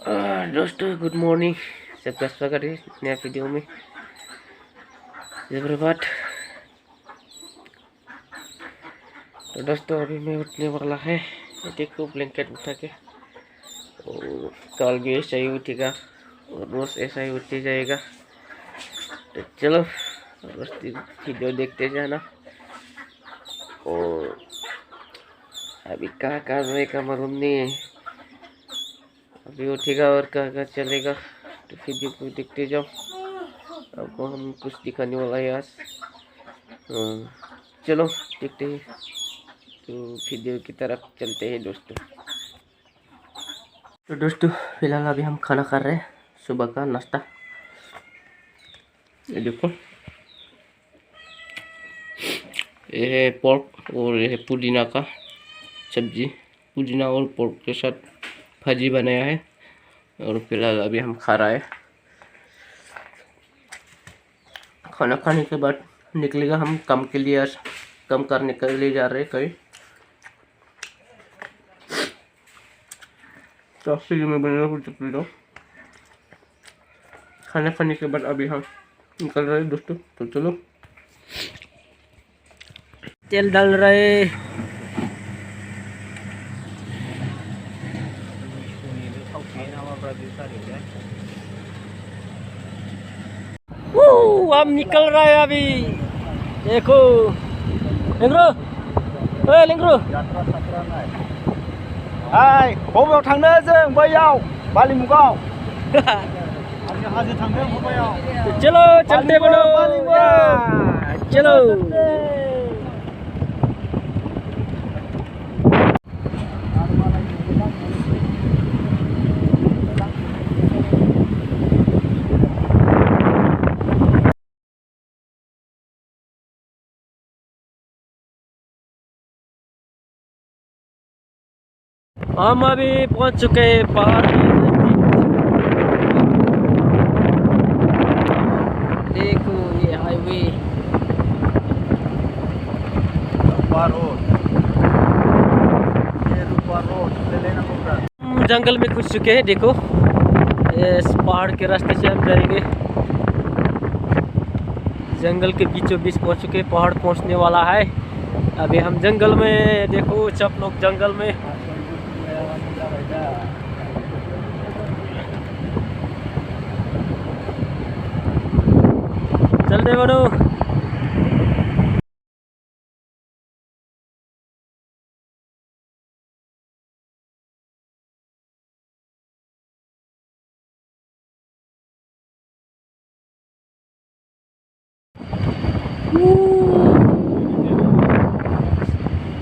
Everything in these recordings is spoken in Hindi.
दोस्तों गुड मॉर्निंग, सबका स्वागत है नया वीडियो में। सुप्रभात। तो दोस्तों अभी मैं उठने वाला है, देखो ब्लैंकेट उठा के। और कल भी ऐसा ही उठेगा और रोज ऐसा ही उठ जाएगा। तो चलो वीडियो देखते जाना। और अभी क्या कर रहे का मालूम नहीं है, अभी उठेगा और क्या चलेगा। तो वीडियो को देखते जाओ, आपको हम कुछ दिखाने वाला है आज। चलो देखते हैं, तो वीडियो की तरफ चलते हैं दोस्तों। तो दोस्तों फिलहाल अभी हम खाना खा रहे हैं, सुबह का नाश्ता। ये देखो, ये है पोर्क और ये है पुदीना का सब्जी। पुदीना और पोर्क के साथ भाजी बनाया है। और फिलहाल अभी हम खा रहा है। खाना खाने के बाद निकलेगा हम काम के लिए, आज काम करने के लिए जा रहे हैं कहीं। तो फिर में बने रहो। खाना खाने के बाद अभी हम निकल रहे हैं दोस्तों। तो चलो, तेल डाल रहे। हम निकल रहे हैं अभी। देखो लेंग्रो, ओए लेंग्रो, हाय बबेयाव थांनो जों बैयाव बालिमुगाव आंनि हाजो थांनो बबेयाव। चलो चलते बनो, चलो। हम अभी पहुंच चुके हैं पहाड़ के नजदीक। देखो ये हाईवे, हम जंगल में घुस चुके हैं। देखो इस पहाड़ के रास्ते से हम जाएंगे। जंगल के बीचों बीच पहुंच चुके हैं, पहाड़ पहुंचने वाला है। अभी हम जंगल में, देखो सब लोग जंगल में। चलते बनो।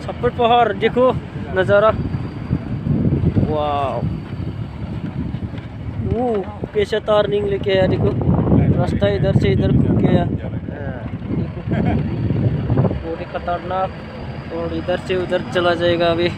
छप्पर पहाड़, देखो नज़ारा, वाह। वो कैसा टर्निंग लेके आया, देखो रास्ता इधर से इधर घूम गया, पूरी खतरनाक। और इधर से उधर चला जाएगा अभी।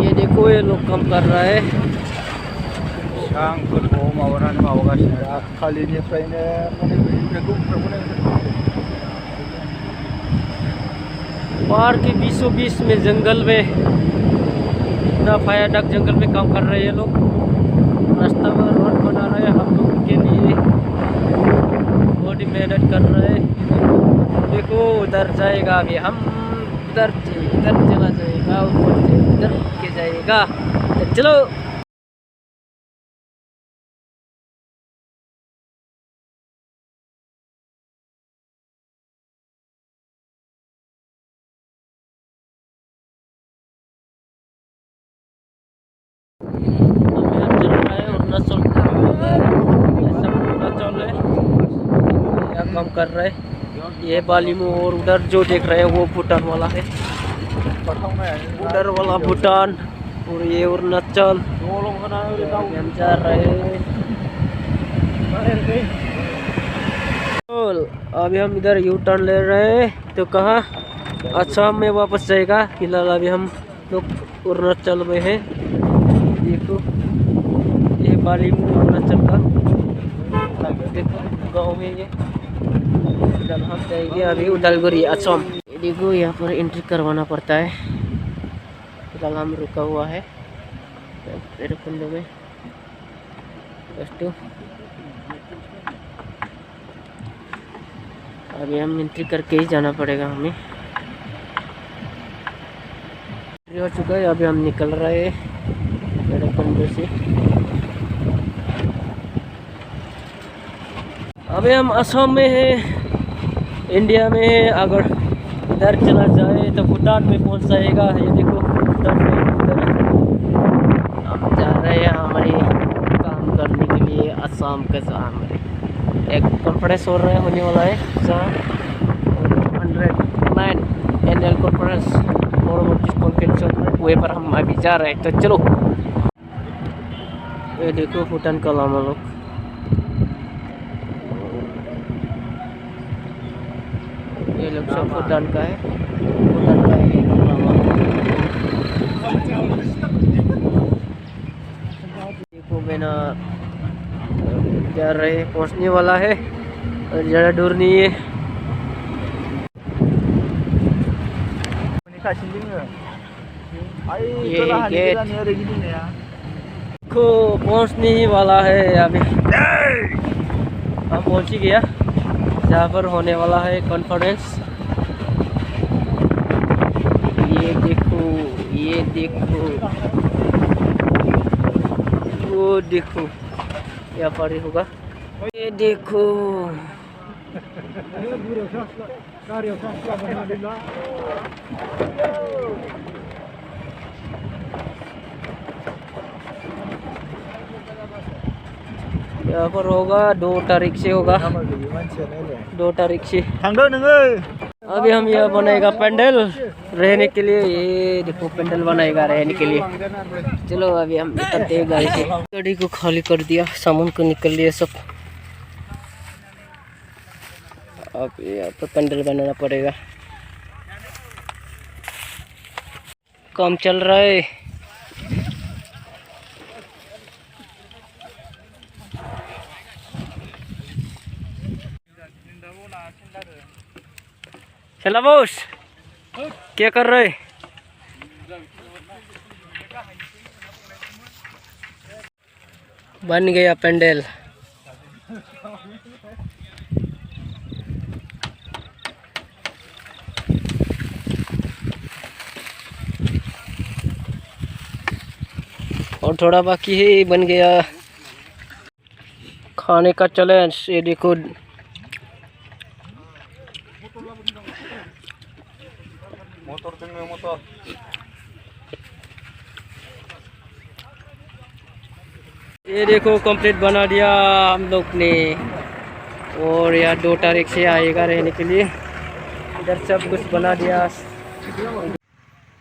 ये देखो ये लोग काम कर रहा है। सांगफोरखौ माबानानै माबागासिनो दाखालिनिफ्रायनो पहाड़ के बीचों बीच में जंगल में, इतना फायाडक जंगल में काम कर रहे हैं ये लोग। रास्ता में रोड बना रहे हैं हम लोग के लिए, बहुत ही मेहनत कर रहे हैं। देखो उधर जाएगा अभी हम, उधर चला जाएगा, ऊपर से उधर के जाएगा। तो चलो। अरुणाचल है, काम कर रहे हैं ये बालिमू। और उधर जो देख रहे हैं वो भूटान वाला है, उधर वाला भूटान। और ये अरुणाचल, हम जा रहे हैं। अभी हम इधर यू टर्न ले रहे हैं। तो कहाँ असम में वापस जाएगा। फिलहाल अभी हम लोग अरुणाचल में हैं। देखो ये बालिमू अरुणाचल का, देखो गाँव में ये। हम जाएंगे अभी उदालगुरी असम। देखो यहाँ पर एंट्री करवाना पड़ता है। फिलहाल हम रुका हुआ है भैरवकुंड में दोस्तों। अभी हम एंट्री करके ही जाना पड़ेगा हमें। एंट्री हो चुका है, अभी हम निकल रहे हैं भैरवकुंड से। अभी हम असम में हैं, इंडिया में है। अगर इधर चला जाए तो भूटान में पहुंच जाएगा। ये देखो भूटान में उधर हम जा रहे हैं हमारे काम करने के लिए असम के सामने। एक कॉन्फ्रेंस हो रहा है, होने वाला है 109 एनुअल कॉन्फ्रेंस फॉरवर्ड कन्वेंशन, वहीं पर हम अभी जा रहे हैं। तो चलो, ये देखो भूटान का लामा लोग। ये लोग सब भूटान का है, भूटान का है लामा। देखो मैंने जा रहे, पहुंचने वाला है और ज़्यादा दूर नहीं है। ये गेट को पहुंचने ही वाला है। अभी हम पहुंच ही गया जहाँ पर होने वाला है कॉन्फ्रेंस। ये देखो, ये देखो, वो देखो, यहाँ पर ही होगा। ये देखो, यहाँ पर होगा 2 तारीख से होगा, 2 तारीख से। अभी हम यह बनाएगा पेंडल रहने के लिए। ये देखो पेंडल बनाएगा रहने के लिए। चलो अभी हम निकलते हैं गाड़ी से। गाड़ी को खाली कर दिया, सामान को निकल लिया सब। अब यहाँ पर पेंडल बनाना पड़ेगा, काम चल रहा है। चला बॉस, क्या कर रहे? बन गया पेंडल। और थोड़ा बाकी है, बन गया। खाने का चैलेंज, ये देखो ये देखो कंप्लीट बना दिया हम लोग ने। और यार 2 तारीख से आएगा रहने के लिए। इधर सब कुछ बना दिया।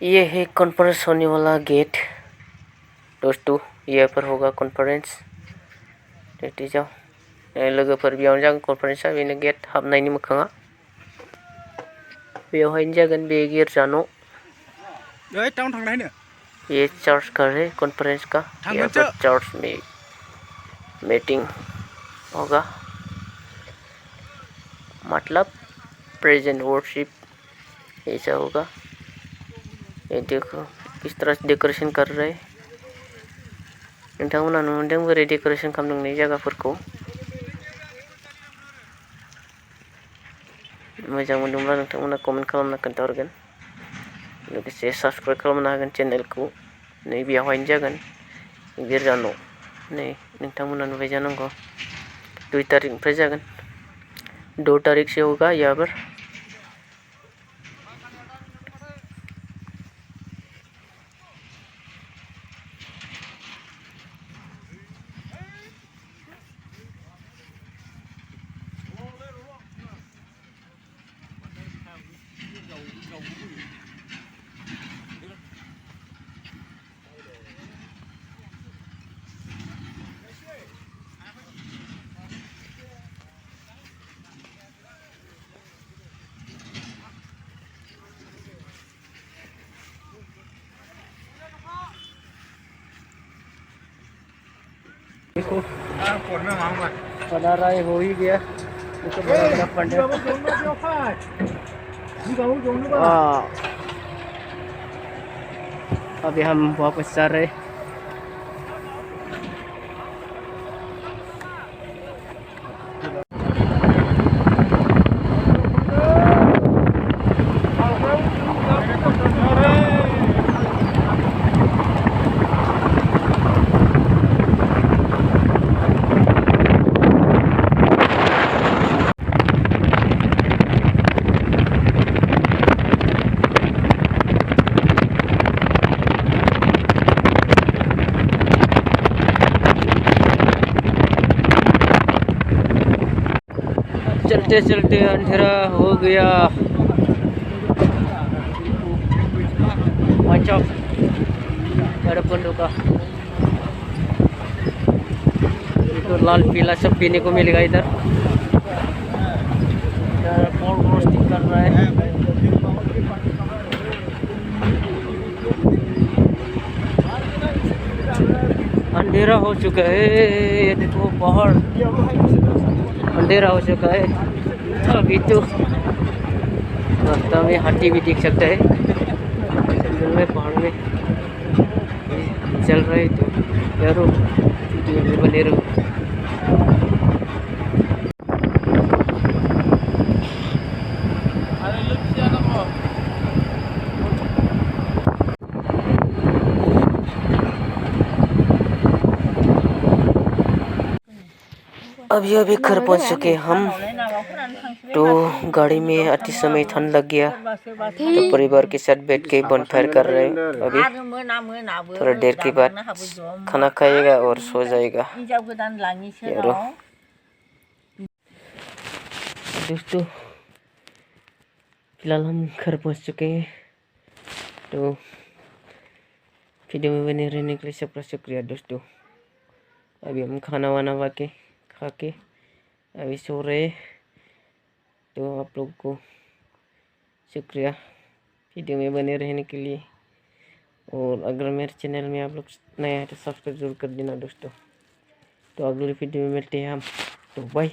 ये है कॉन्फ्रेंस होने वाला गेट दोस्तों। ये पर होगा कॉन्फ्रेंस। रेडी जाओ लोगोफोर, बेयावनो जागोन कॉन्फ्रेंसा। बेनो गेट हाबनायनि मोखाङा बेयावहायनो जागोन बे गिर्जा न'। ये चर्च का है कॉन्फ्रेंस का। यहाँ पर चर्च में मीटिंग होगा, मतलब प्रेजेंट वर्शिप ऐसा होगा। ये देखो किस तरह से डेकोरेशन कर रहे हैं। नोंथांमोना नुदों बोरै डेकोरेशन खालामदों नै जायगाफोरखौ। मोजां मोनदोंब्ला नोंथांमोना कमेन्ट खालामना खोन्थाहरगोन। लोगोसे साबस्क्राइब खालामनो हागोन चेनेलखौ। नै बेयावहायनो जागोन गिर्जा न'। नै नोंथांमोना नुबाय जानांगौ। 2 तारीखनिफ्राय जागोन, 2 तारीख से होगा यहाँ पर। देखो बना रहा है, हो ही गया। देखो बड़ा बड़ा पंडित अभी हम वापस जा रहे हैं। चलते चलते अंधेरा हो गया। अच्छा हड़पन का तो लाल पीला सब पीने को मिलेगा इधर। पॉल रोस्टिंग कर रहा है। अंधेरा हो चुका है। ये देखो पहाड़ अंधेरा हो चुका है। अभी तो रास्ता में हाथी भी दिख सकता है। जंगल में पहाड़ में चल रहे तो यारो वीडियो में बने रहो। अभी अभी घर पहुंच चुके हम। तो गाड़ी में आते समय ठंड लग गया तो परिवार के साथ बैठ के bonfire कर रहे हैं। अभी थोड़ा देर के बाद खाना खाएगा और सो जाएगा। यारो दोस्तों फिलहाल हम घर पहुंच चुके हैं। तो वीडियो में बने रहने के लिए सबका शुक्रिया दोस्तों। अभी हम खाना वाना खा के अभी सो रहे। तो आप लोग को शुक्रिया वीडियो में बने रहने के लिए। और अगर मेरे चैनल में आप लोग नए हैं तो सब्सक्राइब जरूर कर देना दोस्तों। तो अगली वीडियो में मिलते हैं हम। तो बाय।